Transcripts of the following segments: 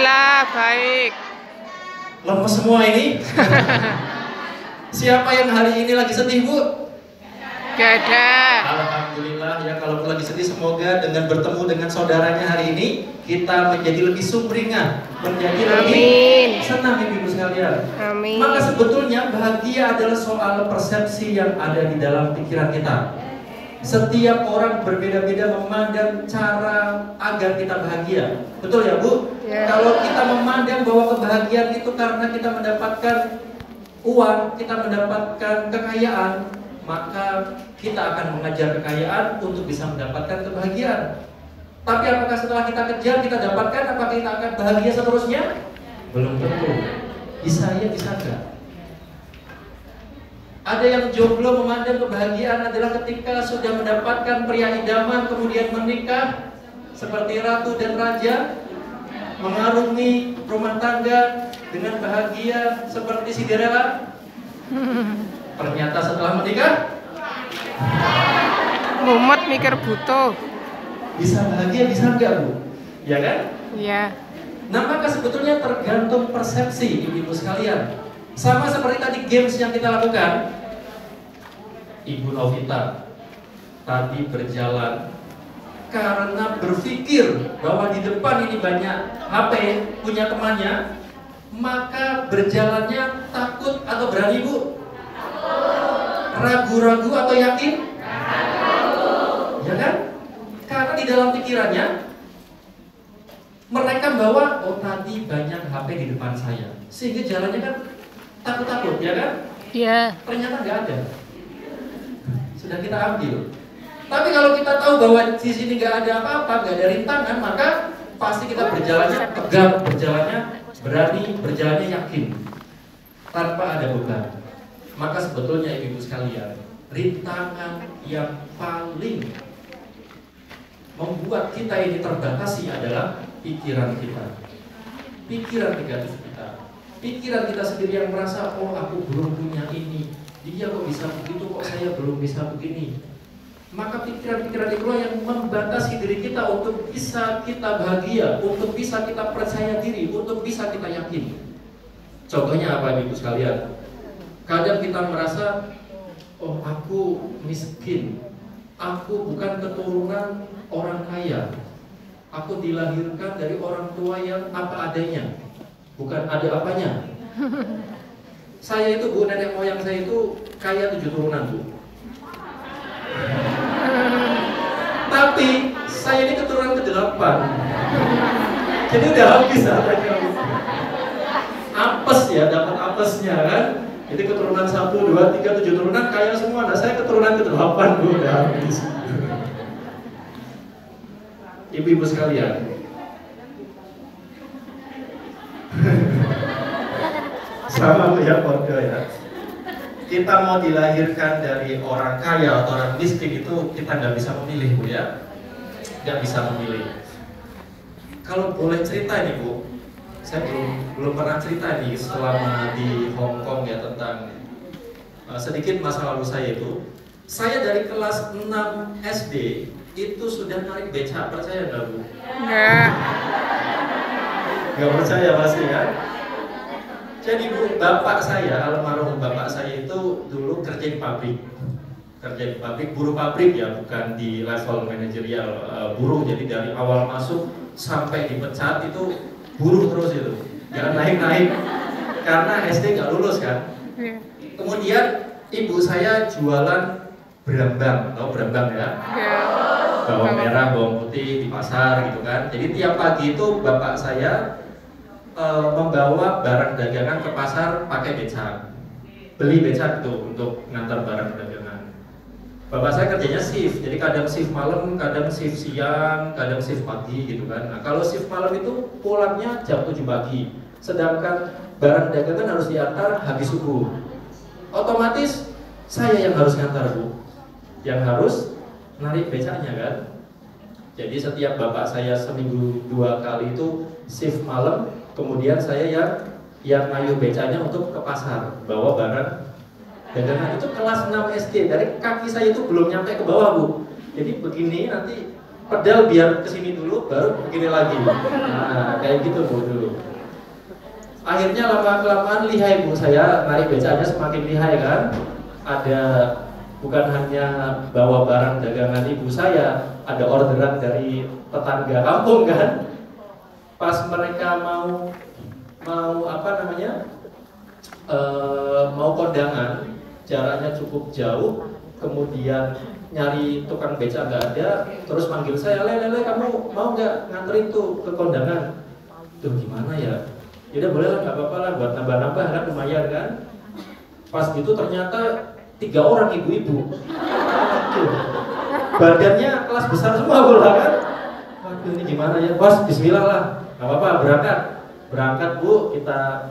Lah, baik. Lemes semua ini. Siapa yang hari ini lagi sedih, Bu? Gak ada. Alhamdulillah ya, kalau lagi sedih semoga dengan bertemu dengan saudaranya hari ini kita menjadi lebih sumringah, menjadi lebih senang ibu sekalian. Amin. Maka sebetulnya bahagia adalah soal persepsi yang ada di dalam pikiran kita. Setiap orang berbeda-beda memandang cara agar kita bahagia. Betul ya, Bu? Ya. Kalau kita memandang bahwa kebahagiaan itu karena kita mendapatkan uang, kita mendapatkan kekayaan, maka kita akan mengejar kekayaan untuk bisa mendapatkan kebahagiaan. Tapi apakah setelah kita kejar, kita dapatkan, apakah kita akan bahagia seterusnya? Belum tentu. Bisa ya, bisa enggak. Ada yang jomblo memandang kebahagiaan adalah ketika sudah mendapatkan pria idaman, kemudian menikah seperti ratu dan raja, mengarungi rumah tangga dengan bahagia seperti Cinderella. Ternyata setelah menikah Mumet mikir butuh. bisa bahagia, bisa enggak, Bu? Ya kan? Iya. Nah, maka sebetulnya tergantung persepsi ibu-ibu sekalian. Sama seperti tadi games yang kita lakukan. Ibu Novita tadi berjalan karena berpikir bahwa di depan ini banyak HP, punya temannya, maka berjalannya takut atau berani, Bu? Ragu-ragu atau yakin? Ya kan? Karena di dalam pikirannya mereka bawa, oh tadi banyak HP di depan saya, sehingga jalannya kan takut-takut, ya kan? Iya. Ternyata nggak ada, sudah kita ambil. Tapi kalau kita tahu bahwa di sini nggak ada apa-apa, nggak ada rintangan, maka pasti kita berjalannya tegar, berjalannya berani, berjalannya yakin, tanpa ada beban. Maka sebetulnya ibu sekalian, rintangan yang paling membuat kita ini terbatasi adalah pikiran kita, pikiran negatif kita, pikiran kita sendiri yang merasa, oh aku belum punya ini, dia kok bisa begitu, kok saya belum bisa begini. Maka pikiran-pikiran itulah yang membatasi diri kita untuk bisa kita bahagia, untuk bisa kita percaya diri, untuk bisa kita yakin. Contohnya apa ibu sekalian? Kadang kita merasa, oh aku miskin, aku bukan keturunan orang kaya, aku dilahirkan dari orang tua yang apa adanya, bukan ada apanya. Saya itu, Bu, nenek moyang saya itu kaya 7 turunan, Bu. Tapi saya ini keturunan ke-8. Jadi udah habis hartanya. Apes ya, dapat apesnya kan. Jadi keturunan 1, 2, 3, 7 turunan kaya semua. Nah saya keturunan ke-8, Bu, udah habis. Ibu-ibu sekalian, sama ya keluarga ya. Kita mau dilahirkan dari orang kaya atau orang miskin itu kita nggak bisa memilih, Bu ya, nggak bisa memilih. Kalau boleh cerita nih, Bu, saya belum pernah cerita nih selama di Hong Kong ya tentang sedikit masa lalu saya itu. Saya dari kelas 6 SD itu sudah narik becak, percaya nggak, Bu? Nggak percaya pasti kan? Jadi, Bu, bapak saya, almarhum bapak saya itu dulu kerja di pabrik. Kerja di pabrik, buruh pabrik ya, bukan di level manajerial, buruh. Jadi dari awal masuk sampai dipecat itu buruh terus itu. Jangan naik-naik karena SD nggak lulus kan. Kemudian ibu saya jualan berambang, tahu berambang ya? Bawang merah, bawang putih di pasar gitu kan. Jadi tiap pagi itu bapak saya membawa barang dagangan ke pasar pakai becak, beli becak itu untuk ngantar barang dagangan. Bapak saya kerjanya shift, jadi kadang shift malam, kadang shift siang, kadang shift pagi gitu kan. Nah kalau shift malam itu pulangnya jam 7 pagi, sedangkan barang dagangan harus diantar habis subuh. Otomatis saya yang harus ngantar, Bu, yang harus narik becaknya kan. Jadi setiap bapak saya seminggu 2 kali itu shift malam, kemudian saya yang ngayuh becanya untuk ke pasar, bawa barang dagangan. Itu kelas 6 SD, dari kaki saya itu belum nyampe ke bawah, Bu. Jadi begini nanti pedal biar kesini dulu, baru begini lagi. Nah, kayak gitu Bu dulu. Akhirnya lama-kelamaan lihai Bu, saya narik becaknya semakin lihai kan. Ada bukan hanya bawa barang dagangan ibu saya, ada orderan dari tetangga kampung kan. Pas mereka mau apa namanya, mau kondangan, jaraknya cukup jauh, kemudian nyari tukang beca nggak ada, terus manggil saya, lele kamu mau nggak nganterin tuh ke kondangan? Tuh gimana ya? Ya boleh lah, nggak apa-apa lah, buat nambah-nambah kan lumayan kan. Pas gitu ternyata 3 orang ibu-ibu, badannya kelas besar semua pula kan. Waduh ini gimana ya? Bos, bismillah lah, nggak apa-apa, berangkat Bu, kita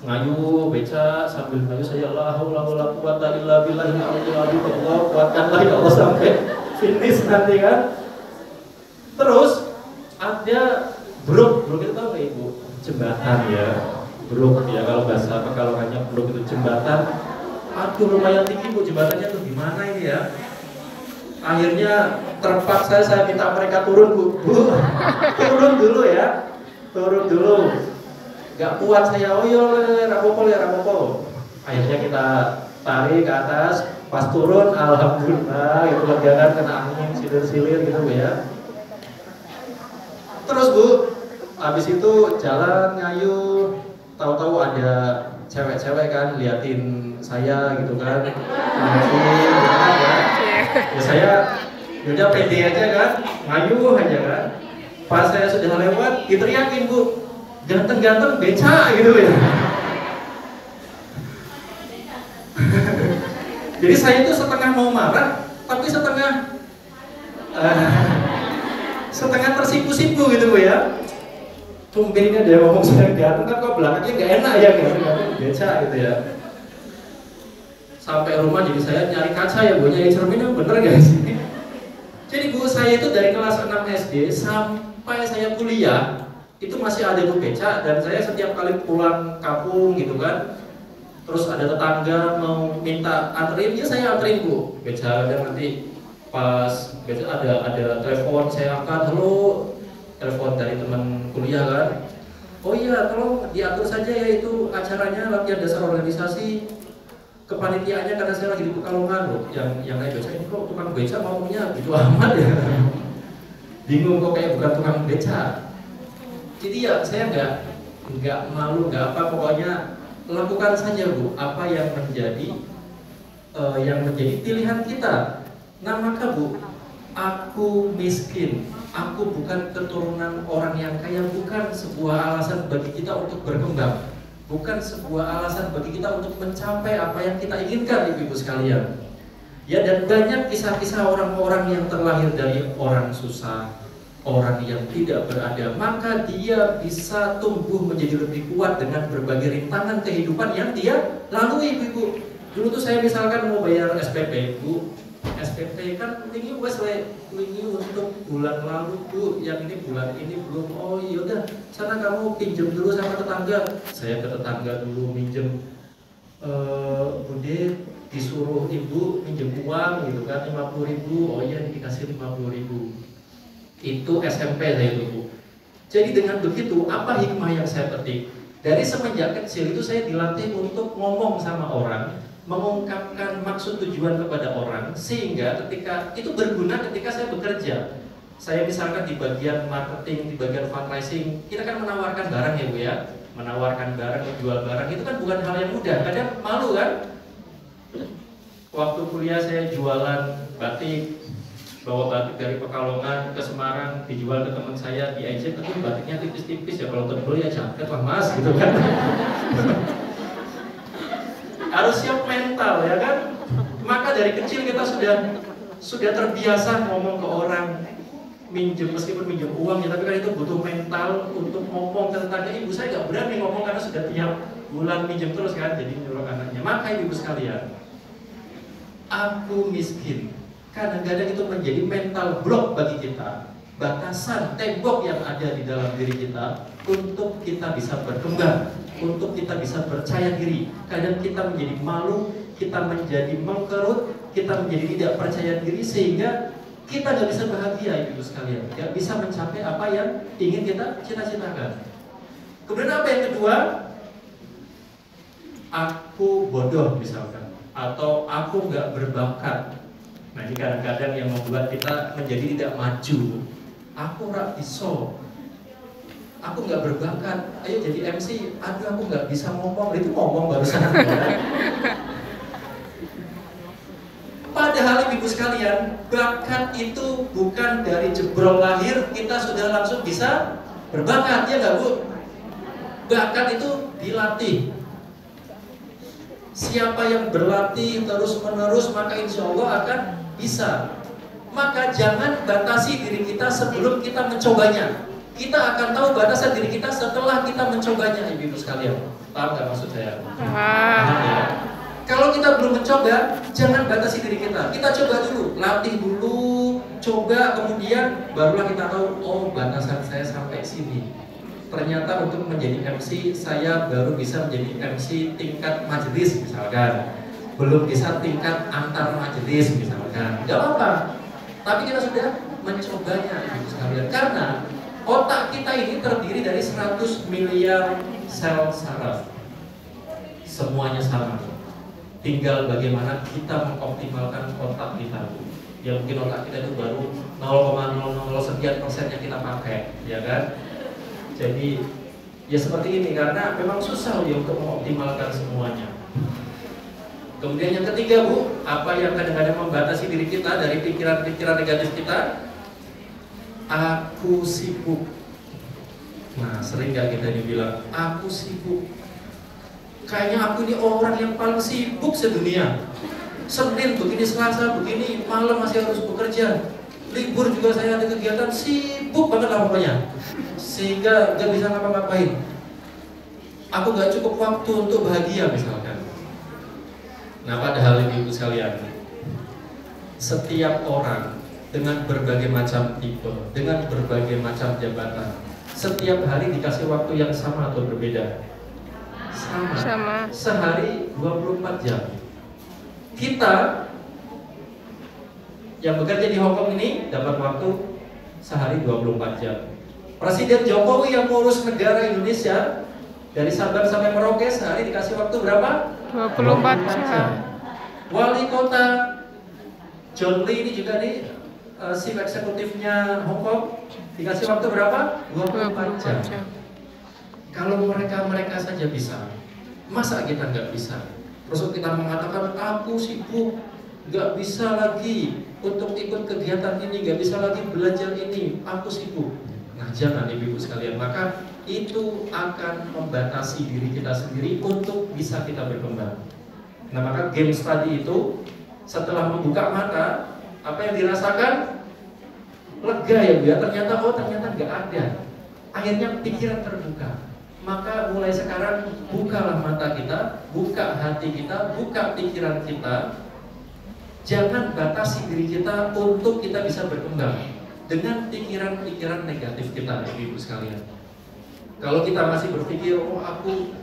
ngayu beca sambil ngayu saya la haula wala quwata illa billah, Allah kuatkanlah ya Allah sampai finish nanti kan. Terus ada bruk itu tahu nggak Ibu? Jembatan ya, bruk ya, kalau bahasa Pekalongannya bruk itu jembatan. Aduh lumayan tinggi Bu jembatannya tuh, gimana ini ya? Akhirnya terpaksa saya minta mereka turun Bu, turun dulu ya, turun dulu. Gak kuat saya, oh iya rapopo. Akhirnya kita tarik ke atas, pas turun alhamdulillah itu lega kan, kena angin silir-silir gitu Bu ya. Terus Bu, habis itu jalan ngayu, tahu-tahu ada cewek-cewek kan liatin saya gitu kan, ngeliatin gitu kan ya. Ya saya udah pede aja kan, ngayu aja kan. Pas saya sudah lewat, diteriakin Bu, ganteng-ganteng beca gitu ya. Jadi saya itu setengah mau marah, tapi setengah tersipu-sipu gitu Bu ya. Tumbennya dia ngomong saya ganteng, kan kok belakangnya nggak enak ya, ganteng beca gitu ya. Sampai rumah jadi saya nyari kaca ya Bu, nyari cermin yang bener gak sih? Jadi Bu, saya itu dari kelas 6 SD sampai saya kuliah itu masih ada Bu beca, dan saya setiap kali pulang kampung gitu kan, terus ada tetangga mau minta anterin, ya saya anterin Bu beca. Dan nanti pas beca ada telepon, saya angkat, halo, telepon dari teman kuliah kan, oh iya tolong diatur saja ya itu acaranya latihan dasar organisasi, kepanitiaannya karena saya lagi di Pekalongan loh, yang naik beca ini kok tukang beca maunya gitu amat ya. Bingung kok kayak bukan tukang beca. Jadi ya saya nggak malu, nggak apa, pokoknya lakukan saja Bu apa yang menjadi pilihan kita. Nah maka Bu, aku miskin, aku bukan keturunan orang yang kaya, bukan sebuah alasan bagi kita untuk berkembang, bukan sebuah alasan bagi kita untuk mencapai apa yang kita inginkan Ibu-ibu sekalian. Ya, dan banyak kisah-kisah orang-orang yang terlahir dari orang susah, orang yang tidak berada, maka dia bisa tumbuh menjadi lebih kuat dengan berbagai rintangan kehidupan yang dia lalui Ibu-ibu. Dulu tuh saya misalkan mau bayar SPP Bu, SPP kan ini untuk bulan lalu Bu, yang ini bulan ini belum. Oh iya udah, sana kamu pinjam dulu sama tetangga. Saya ke tetangga dulu minjem, Bude disuruh Ibu minjem uang gitu kan, 50.000. Oh iya dikasih 50.000. Itu SMP saya itu Bu. Jadi dengan begitu, apa hikmah yang saya petik? Dari semenjak kecil itu saya dilatih untuk ngomong sama orang, mengungkapkan maksud tujuan kepada orang, sehingga ketika itu berguna ketika saya bekerja. Saya misalkan di bagian marketing, di bagian fundraising, kita kan menawarkan barang ya Bu ya, menawarkan barang, menjual barang, itu kan bukan hal yang mudah, kadang malu kan. Waktu kuliah saya jualan batik, bawa batik dari Pekalongan ke Semarang, dijual ke teman saya di Aijen, tapi batiknya tipis-tipis ya, kalau tebel ya jaket lah Mas gitu kan. Harus siap mental ya kan. Maka dari kecil kita sudah terbiasa ngomong ke orang, minjem, meskipun minjem uang ya, tapi kan itu butuh mental untuk ngomong ke tetangga. Ibu saya nggak berani ngomong karena sudah tiap bulan minjem terus kan, jadi nyuruh anaknya. Maka ibu sekalian, aku miskin kadang-kadang itu menjadi mental block bagi kita, batasan tembok yang ada di dalam diri kita untuk kita bisa berkembang, untuk kita bisa percaya diri. Kadang kita menjadi malu, kita menjadi mengkerut, kita menjadi tidak percaya diri, sehingga kita nggak bisa bahagia ibu sekalian, nggak bisa mencapai apa yang ingin kita cita-citakan. Kemudian apa yang kedua? Aku bodoh misalkan, atau aku nggak berbakat. Nah ini kadang-kadang yang membuat kita menjadi tidak maju. Aku nggak bisa, aku nggak berbakat. Ayo jadi MC, aduh aku nggak bisa ngomong. Itu ngomong barusan. Padahal ibu sekalian, bakat itu bukan dari jebrol lahir kita sudah langsung bisa berbakat, ya nggak Bu? Bakat itu dilatih. Siapa yang berlatih terus-menerus maka insya Allah akan bisa. Maka jangan batasi diri kita sebelum kita mencobanya. Kita akan tahu batasan diri kita setelah kita mencobanya, ibu-ibu sekalian. Paham nggak maksud saya? Paham ya? Kalau kita belum mencoba, jangan batasi diri kita. Kita coba dulu, latih dulu, coba, kemudian barulah kita tahu, oh batasan saya sampai sini. Ternyata untuk menjadi MC, saya baru bisa menjadi MC tingkat majelis misalkan. Belum bisa tingkat antar majelis misalkan. Gak apa-apa. Tapi kita sudah mencobanya, ibu sekalian. Karena otak kita ini terdiri dari 100 miliar sel saraf. Semuanya sama. Tinggal bagaimana kita mengoptimalkan otak kita. Ya mungkin otak kita itu baru 0,00 sekian persen yang kita pakai, ya kan? Jadi ya seperti ini karena memang susah ya untuk mengoptimalkan semuanya. Kemudian yang ketiga Bu, apa yang kadang-kadang membatasi diri kita dari pikiran-pikiran negatif kita? Aku sibuk. Nah sering gak kita dibilang aku sibuk. Kayaknya aku ini orang yang paling sibuk sedunia. Senin begini, Selasa begini, malam masih harus bekerja. Libur juga saya ada kegiatan, sibuk banget lah pokoknya. Sehingga gak bisa ngapa-ngapain. Aku gak cukup waktu untuk bahagia misalkan. Nah padahal ibu sekalian, setiap orang dengan berbagai macam tipe, dengan berbagai macam jabatan, setiap hari dikasih waktu yang sama atau berbeda? Sama. Sehari 24 jam. Kita yang bekerja di Hongkong ini dapat waktu sehari 24 jam. Presiden Jokowi yang ngurus negara Indonesia dari Sabang sampai Merauke sehari dikasih waktu berapa? 24 jam. Wali kota John Lee ini juga nih chief eksekutifnya Hongkong dikasih waktu berapa? 24 jam. Kalau mereka saja bisa, masa kita nggak bisa? Terus kita mengatakan aku sibuk, nggak bisa lagi untuk ikut kegiatan ini, nggak bisa lagi belajar ini, aku sibuk. Nah jangan ibu-ibu sekalian, maka itu akan membatasi diri kita sendiri untuk bisa kita berkembang. Nah maka game study itu setelah membuka mata, apa yang dirasakan? Lega ya Bu ya, ternyata nggak ada. Akhirnya pikiran terbuka. Maka mulai sekarang bukalah mata kita, buka hati kita, buka pikiran kita. Jangan batasi diri kita untuk kita bisa berkembang dengan pikiran-pikiran negatif kita, ibu sekalian. Kalau kita masih berpikir, oh aku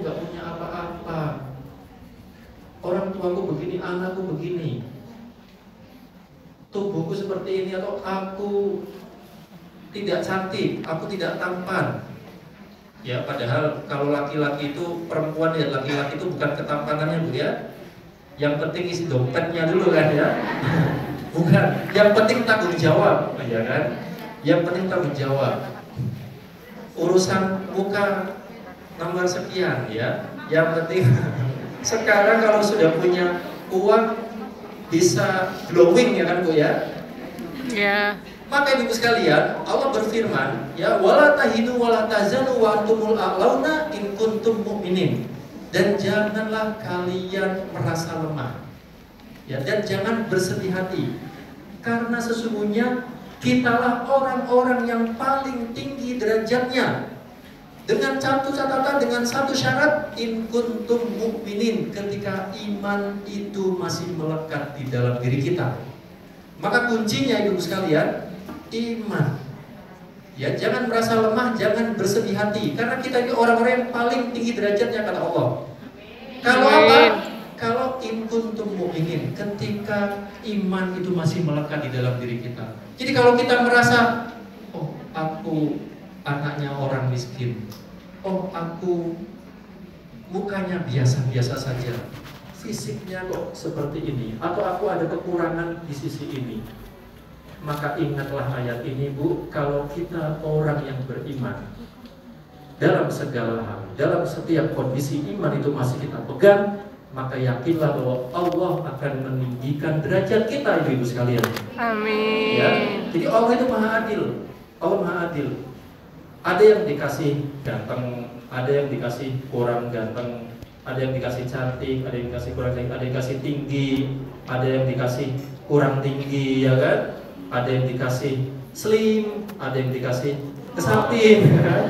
nggak punya apa-apa, orang tuaku begini, anakku begini, tubuhku seperti ini, atau aku tidak cantik, aku tidak tampan. Ya padahal kalau laki-laki itu, perempuan ya laki-laki itu bukan ketampanannya Bu ya. Yang penting isi dompetnya dulu kan ya. Bukan, yang penting tanggung jawab, ya kan? Yang penting tanggung jawab. Urusan muka nomor sekian ya. Yang penting sekarang kalau sudah punya uang bisa glowing ya kan Bu ya? Ya. Maka ibu sekalian, Allah berfirman, ya wala tahinu wala tahzanu wa antumul a'launa in kuntum mu'minin. Dan janganlah kalian merasa lemah. Ya, dan jangan bersedih hati. Karena sesungguhnya kitalah orang-orang yang paling tinggi derajatnya. Dengan satu catatan, dengan satu syarat, in kuntum mu'minin, ketika iman itu masih melekat di dalam diri kita. Maka kuncinya ibu sekalian, iman. Ya, jangan merasa lemah, jangan bersedih hati, karena kita ini orang-orang yang paling tinggi derajatnya kata Allah. Kalau apa? Kalau in kuntum mu'minin, ketika iman itu masih melekat di dalam diri kita. Jadi kalau kita merasa, oh aku anaknya orang miskin, oh aku mukanya biasa-biasa saja, fisiknya kok seperti ini, atau aku ada kekurangan di sisi ini, maka ingatlah ayat ini, Bu. Kalau kita orang yang beriman, dalam segala hal, dalam setiap kondisi iman itu masih kita pegang, maka yakinlah bahwa Allah akan meninggikan derajat kita, ibu-ibu sekalian. Amin. Ya, jadi Allah itu maha adil. Allah maha adil. Ada yang dikasih ganteng, ada yang dikasih kurang ganteng, ada yang dikasih cantik, ada yang dikasih kurang cantik, ada yang dikasih tinggi, ada yang dikasih kurang tinggi, ya kan? Ada yang dikasih slim, ada yang dikasih kesapin, ya kan?